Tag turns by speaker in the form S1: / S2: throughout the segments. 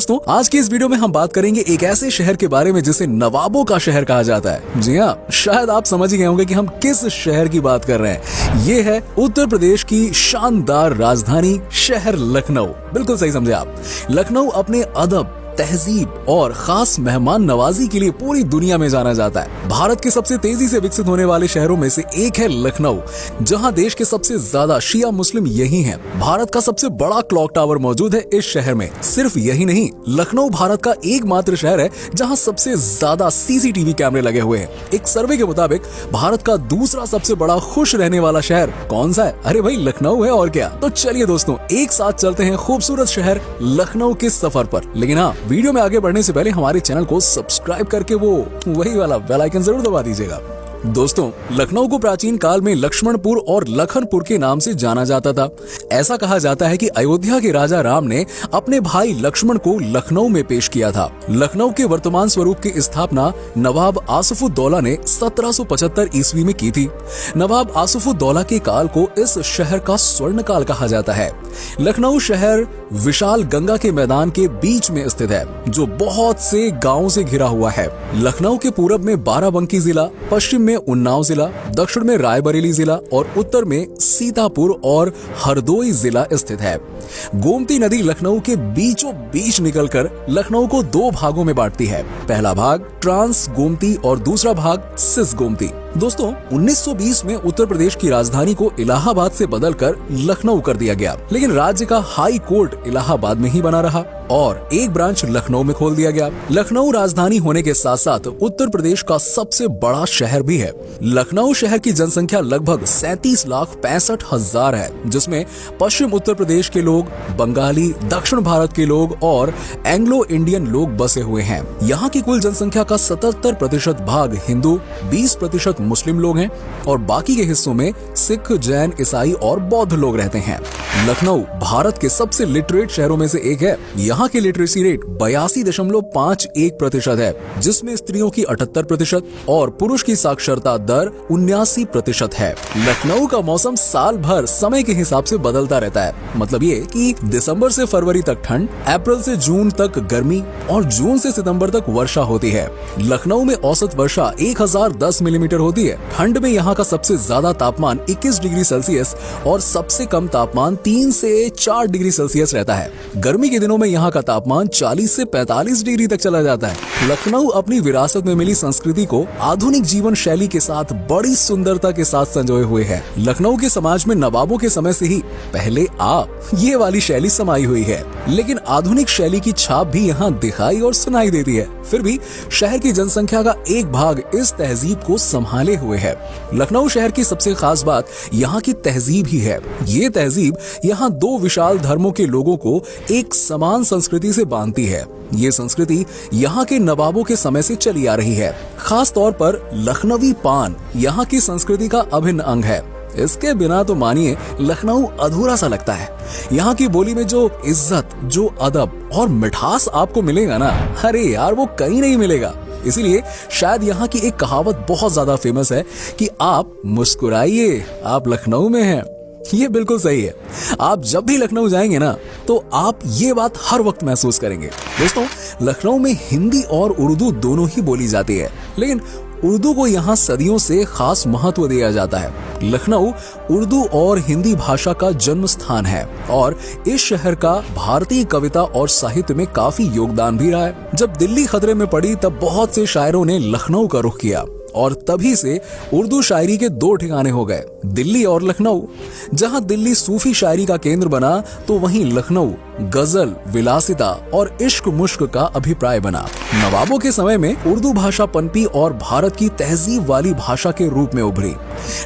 S1: दोस्तों, आज की इस वीडियो में हम बात करेंगे एक ऐसे शहर के बारे में जिसे नवाबों का शहर कहा जाता है। जी हाँ, शायद आप समझ ही गए होंगे कि हम किस शहर की बात कर रहे हैं। ये है उत्तर प्रदेश की शानदार राजधानी शहर लखनऊ। बिल्कुल सही समझे आप। लखनऊ अपने अदब, तहजीब और खास मेहमान नवाजी के लिए पूरी दुनिया में जाना जाता है। भारत के सबसे तेजी से विकसित होने वाले शहरों में से एक है लखनऊ, जहां देश के सबसे ज्यादा शिया मुस्लिम यही हैं। भारत का सबसे बड़ा क्लॉक टावर मौजूद है इस शहर में। सिर्फ यही नहीं, लखनऊ भारत का एकमात्र शहर है जहां सबसे ज्यादा सीसीटीवी कैमरे लगे हुए हैं। एक सर्वे के मुताबिक भारत का दूसरा सबसे बड़ा खुश रहने वाला शहर कौन सा है? अरे भाई, लखनऊ है और क्या। तो चलिए दोस्तों, एक साथ चलते हैं खूबसूरत शहर लखनऊ के सफर पर। लेकिन हाँ, वीडियो में आगे बढ़ने से पहले हमारे चैनल को सब्सक्राइब करके वही वाला बेल आइकन जरूर दबा दीजिएगा। दोस्तों, लखनऊ को प्राचीन काल में लक्ष्मणपुर और लखनपुर के नाम से जाना जाता था। ऐसा कहा जाता है कि अयोध्या के राजा राम ने अपने भाई लक्ष्मण को लखनऊ में पेश किया था। लखनऊ के वर्तमान स्वरूप की स्थापना नवाब आसिफुद्दौला ने 1775 ईस्वी में की थी। नवाब आसिफुद्दौला के काल को इस शहर का स्वर्ण काल कहा जाता है। लखनऊ शहर विशाल गंगा के मैदान के बीच में स्थित है, जो बहुत से गांवों से घिरा हुआ है। लखनऊ के पूरब में बाराबंकी जिला, पश्चिम में उन्नाव जिला, दक्षिण में रायबरेली जिला और उत्तर में सीतापुर और हरदोई जिला स्थित है। गोमती नदी लखनऊ के बीचों बीच निकलकर लखनऊ को दो भागों में बांटती है। पहला भाग ट्रांस गोमती और दूसरा भाग सिस गोमती। दोस्तों, 1920 में उत्तर प्रदेश की राजधानी को इलाहाबाद से बदलकर लखनऊ कर दिया गया, लेकिन राज्य का हाई कोर्ट इलाहाबाद में ही बना रहा और एक ब्रांच लखनऊ में खोल दिया गया। लखनऊ राजधानी होने के साथ साथ उत्तर प्रदेश का सबसे बड़ा शहर भी है। लखनऊ शहर की जनसंख्या लगभग 37,65,000 है, जिसमें पश्चिम उत्तर प्रदेश के लोग, बंगाली, दक्षिण भारत के लोग और एंग्लो इंडियन लोग बसे हुए हैं। यहाँ की कुल जनसंख्या का 77% भाग हिंदू, 20% मुस्लिम लोग हैं और बाकी के हिस्सों में सिख, जैन, ईसाई और बौद्ध लोग रहते हैं। लखनऊ भारत के सबसे लिटरेट शहरों में से एक है। यहाँ की लिटरेसी रेट 82.51% है, जिसमें स्त्रियों की 78% और पुरुष की साक्षरता दर 79% है। लखनऊ का मौसम साल भर समय के हिसाब से बदलता रहता है। मतलब ये कि दिसंबर से फरवरी तक ठंड, अप्रैल से जून तक गर्मी और जून से सितंबर तक वर्षा होती है। लखनऊ में औसत वर्षा 1010 मिलीमीटर होती है। ठंड में यहाँ का सबसे ज्यादा तापमान 21 डिग्री सेल्सियस और सबसे कम तापमान 3 से 4 डिग्री सेल्सियस रहता है। गर्मी के दिनों में यहाँ का तापमान 40 से 45 डिग्री तक चला जाता है। लखनऊ अपनी विरासत में मिली संस्कृति को आधुनिक जीवन शैली के साथ बड़ी सुंदरता के साथ संजोए हुए है। लखनऊ के समाज में नवाबों के समय से ही पहले ये वाली शैली समाई हुई है, लेकिन आधुनिक शैली की छाप भी यहाँ दिखाई और सुनाई देती है। फिर भी शहर की जनसंख्या का एक भाग इस तहजीब को संभाले हुए है। लखनऊ शहर की सबसे खास बात यहाँ की तहजीब ही है। ये तहजीब यहाँ दो विशाल धर्मों के लोगों को एक समान संस्कृति से बांधती है। ये संस्कृति यहाँ के नवाबों के समय से चली आ रही है। खास तौर पर लखनवी पान यहाँ की संस्कृति का अभिन्न अंग है। इसके बिना तो मानिए लखनऊ अधूरा सा लगता है। यहाँ की बोली में जो इज्जत, जो अदब और मिठास आपको मिलेगा ना, अरे यार, वो कहीं नहीं मिलेगा। इसीलिए शायद यहाँ की एक कहावत बहुत ज्यादा फेमस है कि आप मुस्कुराइए, आप लखनऊ में हैं। ये बिल्कुल सही है। आप जब भी लखनऊ जाएंगे ना, तो आप ये बात हर वक्त महसूस करेंगे। दोस्तों, लखनऊ में हिंदी और उर्दू दोनों ही बोली जाती है, लेकिन उर्दू को यहाँ सदियों से खास महत्व दिया जाता है। लखनऊ उर्दू और हिंदी भाषा का जन्म स्थान है और इस शहर का भारतीय कविता और साहित्य में काफी योगदान भी रहा है। जब दिल्ली खतरे में पड़ी, तब बहुत से शायरों ने लखनऊ का रुख किया और तभी से उर्दू शायरी के दो ठिकाने हो गए, दिल्ली और लखनऊ। जहां दिल्ली सूफी शायरी का केंद्र बना, तो वहीं लखनऊ गजल, विलासिता और इश्क मुश्क का अभिप्राय बना। नवाबों के समय में उर्दू भाषा पनपी और भारत की तहजीब वाली भाषा के रूप में उभरी।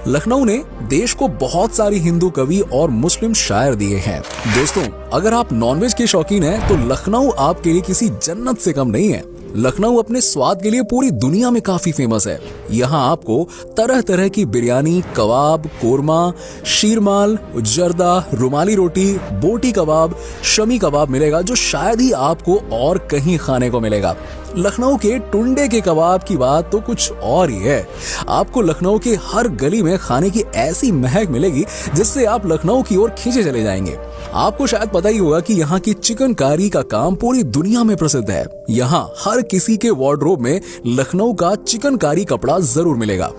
S1: लखनऊ ने देश को बहुत सारी हिंदू कवि और मुस्लिम शायर दिए हैं। दोस्तों, अगर आप नॉनवेज के शौकीन हैं, तो लखनऊ आपके लिए किसी जन्नत से कम नहीं है। लखनऊ अपने स्वाद के लिए पूरी दुनिया में काफी फेमस है। यहाँ आपको तरह तरह की बिरयानी, कबाब, कोरमा, शीरमाल, जर्दा, रुमाली रोटी, बोटी कबाब, शमी कबाब मिलेगा, जो शायद ही आपको और कहीं खाने को मिलेगा। लखनऊ के टुंडे के कबाब की बात तो कुछ और ही है। आपको लखनऊ के हर गली में खाने की ऐसी महक मिलेगी जिससे आप लखनऊ की ओर खींचे चले जाएंगे। आपको शायद पता ही होगा कि यहाँ की चिकनकारी का काम पूरी दुनिया में प्रसिद्ध है। यहाँ हर किसी के वार्डरोब में लखनऊ का चिकनकारी कपड़ा जरूर मिलेगा।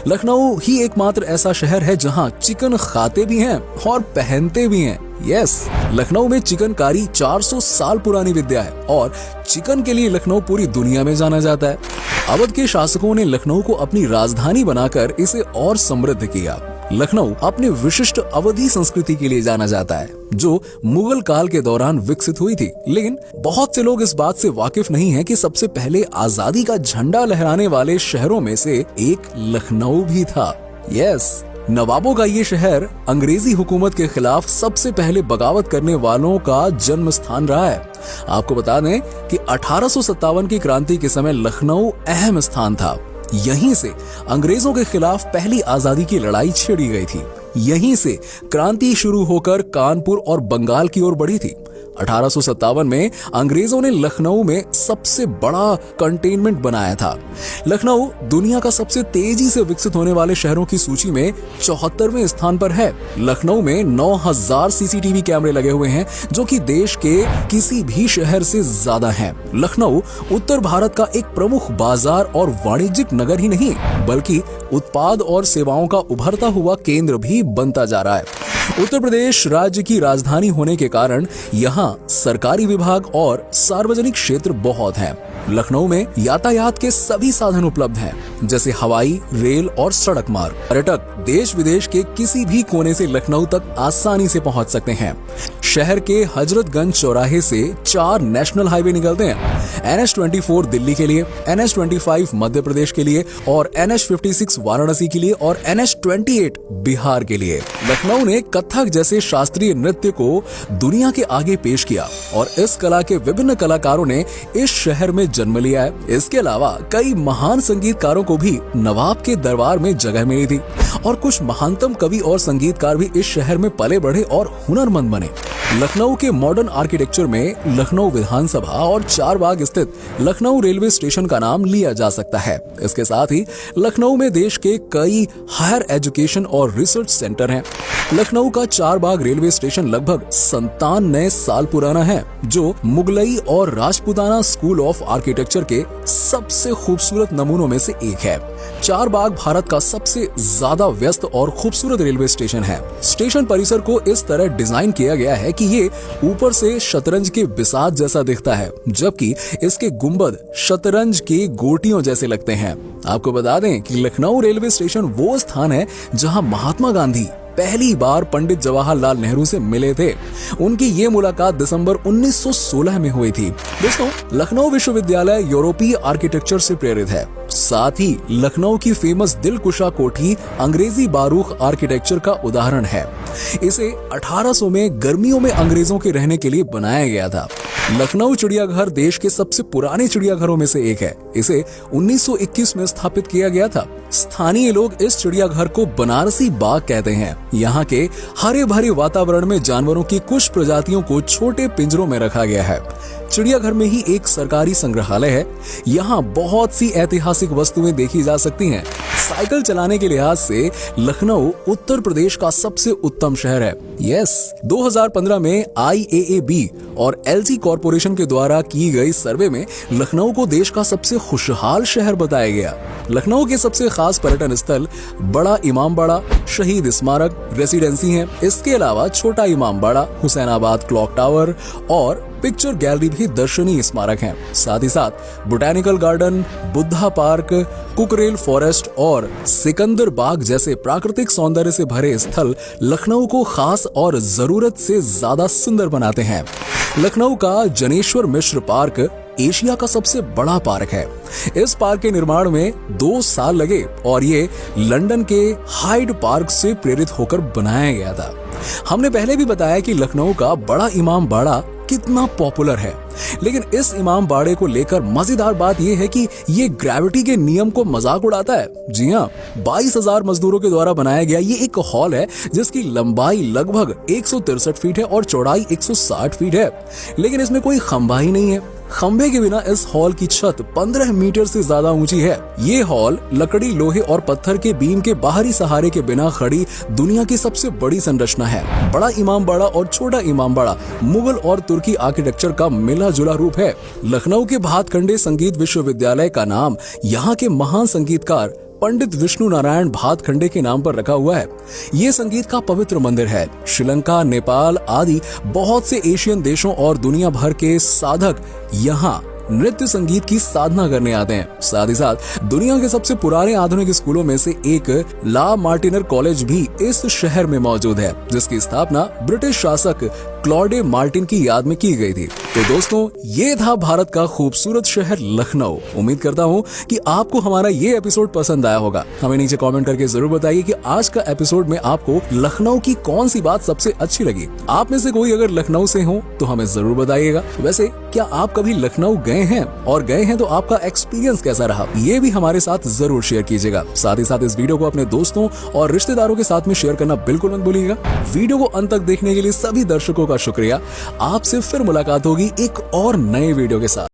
S1: लखनऊ ही एकमात्र ऐसा शहर है जहाँ चिकन खाते भी हैं और पहनते भी हैं। यस, लखनऊ में चिकनकारी 400 साल पुरानी विद्या है और चिकन के लिए लखनऊ पूरी दुनिया में जाना जाता है। अवध के शासकों ने लखनऊ को अपनी राजधानी बनाकर इसे और समृद्ध किया। लखनऊ अपने विशिष्ट अवधी संस्कृति के लिए जाना जाता है जो मुगल काल के दौरान विकसित हुई थी। लेकिन बहुत से लोग इस बात से वाकिफ नहीं हैं कि सबसे पहले आजादी का झंडा लहराने वाले शहरों में से एक लखनऊ भी था। यस, नवाबों का ये शहर अंग्रेजी हुकूमत के खिलाफ सबसे पहले बगावत करने वालों का जन्म स्थान रहा है। आपको बता दें कि 1857 की क्रांति के समय लखनऊ अहम स्थान था। यहीं से अंग्रेजों के खिलाफ पहली आजादी की लड़ाई छेड़ी गई थी। यहीं से क्रांति शुरू होकर कानपुर और बंगाल की ओर बढ़ी थी। 1857 में अंग्रेजों ने लखनऊ में सबसे बड़ा कंटेनमेंट बनाया था। लखनऊ दुनिया का सबसे तेजी से विकसित होने वाले शहरों की सूची में 74वें स्थान पर है। लखनऊ में 9000 सीसीटीवी कैमरे लगे हुए हैं जो कि देश के किसी भी शहर से ज्यादा हैं। लखनऊ उत्तर भारत का एक प्रमुख बाजार और वाणिज्यिक नगर ही नहीं बल्कि उत्पाद और सेवाओं का उभरता हुआ केंद्र भी बनता जा रहा है। उत्तर प्रदेश राज्य की राजधानी होने के कारण यहाँ सरकारी विभाग और सार्वजनिक क्षेत्र बहुत हैं। लखनऊ में यातायात के सभी साधन उपलब्ध हैं, जैसे हवाई, रेल और सड़क मार्ग। पर्यटक देश विदेश के किसी भी कोने से लखनऊ तक आसानी से पहुंच सकते हैं। शहर के हजरतगंज चौराहे से 4 नेशनल हाईवे निकलते हैं। NH-24 दिल्ली के लिए, NH-25 मध्य प्रदेश के लिए और NH-56 वाराणसी के लिए और NH-28 बिहार के लिए। लखनऊ ने कथक जैसे शास्त्रीय नृत्य को दुनिया के आगे पेश किया और इस कला के विभिन्न कलाकारों ने इस शहर में जन्म लिया है। इसके अलावा कई महान संगीतकारों को भी नवाब के दरबार में जगह मिली थी और कुछ महानतम कवि और संगीतकार भी इस शहर में पले बढ़े और हुनरमंद बने। लखनऊ के मॉडर्न आर्किटेक्चर में लखनऊ विधानसभा और चारबाग स्थित लखनऊ रेलवे स्टेशन का नाम लिया जा सकता है। इसके साथ ही लखनऊ में देश के कई हायर एजुकेशन और रिसर्च सेंटर हैं। लखनऊ का चारबाग रेलवे स्टेशन लगभग 97 साल पुराना है, जो मुगलई और राजपूताना स्कूल ऑफ आर्किटेक्चर के सबसे खूबसूरत नमूनों में से एक है। चारबाग भारत का सबसे ज्यादा व्यस्त और खूबसूरत रेलवे स्टेशन है। स्टेशन परिसर को इस तरह डिजाइन किया गया है कि ये ऊपर से शतरंज के बिसात जैसा दिखता है, जबकि इसके गुंबद शतरंज के गोटियों जैसे लगते हैं। आपको बता दें कि लखनऊ रेलवे स्टेशन वो स्थान है जहां महात्मा गांधी पहली बार पंडित जवाहरलाल नेहरू से मिले थे। उनकी ये मुलाकात दिसंबर 1916 में हुई थी। दोस्तों, लखनऊ विश्वविद्यालय यूरोपीय आर्किटेक्चर से प्रेरित है। साथ ही लखनऊ की फेमस दिलकुशा कोठी अंग्रेजी बारूख आर्किटेक्चर का उदाहरण है। इसे 1800 में गर्मियों में अंग्रेजों के रहने के लिए बनाया गया था। लखनऊ चिड़ियाघर देश के सबसे पुराने चिड़ियाघरों में से एक है। इसे 1921 में स्थापित किया गया था। स्थानीय लोग इस चिड़ियाघर को बनारसी बाग कहते हैं। यहाँ के हरे भरे वातावरण में जानवरों की कुछ प्रजातियों को छोटे पिंजरों में रखा गया है। चिड़ियाघर में ही एक सरकारी संग्रहालय है। यहाँ बहुत सी ऐतिहासिक वस्तुएं देखी जा सकती हैं। साइकिल चलाने के लिहाज से लखनऊ उत्तर प्रदेश का सबसे उत्तम शहर है। यस, 2015 में IAAB और LG कॉरपोरेशन के द्वारा की गई सर्वे में लखनऊ को देश का सबसे खुशहाल शहर बताया गया। लखनऊ के सबसे खास पर्यटन स्थल बड़ा इमामबाड़ा, शहीद स्मारक, रेसिडेंसी है। इसके अलावा छोटा इमामबाड़ा, हुसैनाबाद क्लॉक टावर और पिक्चर गैलरी भी दर्शनीय स्मारक हैं। साथ ही साथ botanical garden, Buddha park, Kukrail forest और सिकंदर बाग जैसे प्राकृतिक सौंदर्य से भरे स्थल लखनऊ को खास और जरूरत से ज्यादा सुंदर बनाते हैं। लखनऊ का जनेश्वर मिश्र पार्क एशिया का सबसे बड़ा पार्क है। इस पार्क के निर्माण में 2 साल लगे और ये लंदन के हाइड पार्क से प्रेरित होकर बनाया गया था। हमने पहले भी बताया कि लखनऊ का बड़ा इमाम बाड़ा कितना पॉपुलर है, लेकिन इस इमाम बाड़े को लेकर मजेदार बात यह है कि ये ग्रेविटी के नियम को मजाक उड़ाता है। जी हाँ, 22,000 मजदूरों के द्वारा बनाया गया ये एक हॉल है जिसकी लंबाई लगभग 163 फीट है और चौड़ाई 160 फीट है, लेकिन इसमें कोई खंभा ही नहीं है। खंबे के बिना इस हॉल की छत 15 मीटर से ज्यादा ऊंची है। ये हॉल लकड़ी, लोहे और पत्थर के बीम के बाहरी सहारे के बिना खड़ी दुनिया की सबसे बड़ी संरचना है। बड़ा इमामबाड़ा और छोटा इमामबाड़ा मुगल और तुर्की आर्किटेक्चर का मिला जुला रूप है। लखनऊ के भातखंडे संगीत विश्वविद्यालय का नाम यहाँ के महान संगीतकार पंडित विष्णु नारायण भातखंडे के नाम पर रखा हुआ है। ये संगीत का पवित्र मंदिर है। श्रीलंका, नेपाल आदि बहुत से एशियन देशों और दुनिया भर के साधक यहाँ नृत्य संगीत की साधना करने आते हैं। साथ ही साथ दुनिया के सबसे पुराने आधुनिक स्कूलों में से एक ला मार्टिनर कॉलेज भी इस शहर में मौजूद है, जिसकी स्थापना ब्रिटिश शासक क्लॉडे मार्टिन की याद में की गई थी। तो दोस्तों, ये था भारत का खूबसूरत शहर लखनऊ। उम्मीद करता हूँ कि आपको हमारा ये एपिसोड पसंद आया होगा। हमें नीचे कमेंट करके जरूर बताइए कि आज का एपिसोड में आपको लखनऊ की कौन सी बात सबसे अच्छी लगी। आप में से कोई अगर लखनऊ से हो तो हमें जरूर बताइएगा। वैसे क्या आप कभी लखनऊ गए हैं, और गए हैं तो आपका एक्सपीरियंस कैसा रहा, ये भी हमारे साथ जरूर शेयर कीजिएगा। साथ ही साथ इस वीडियो को अपने दोस्तों और रिश्तेदारों के साथ में शेयर करना बिल्कुल मत भूलिएगा। वीडियो को अंत तक देखने के लिए सभी दर्शकों का शुक्रिया। आपसे फिर मुलाकात होगी एक और नए वीडियो के साथ।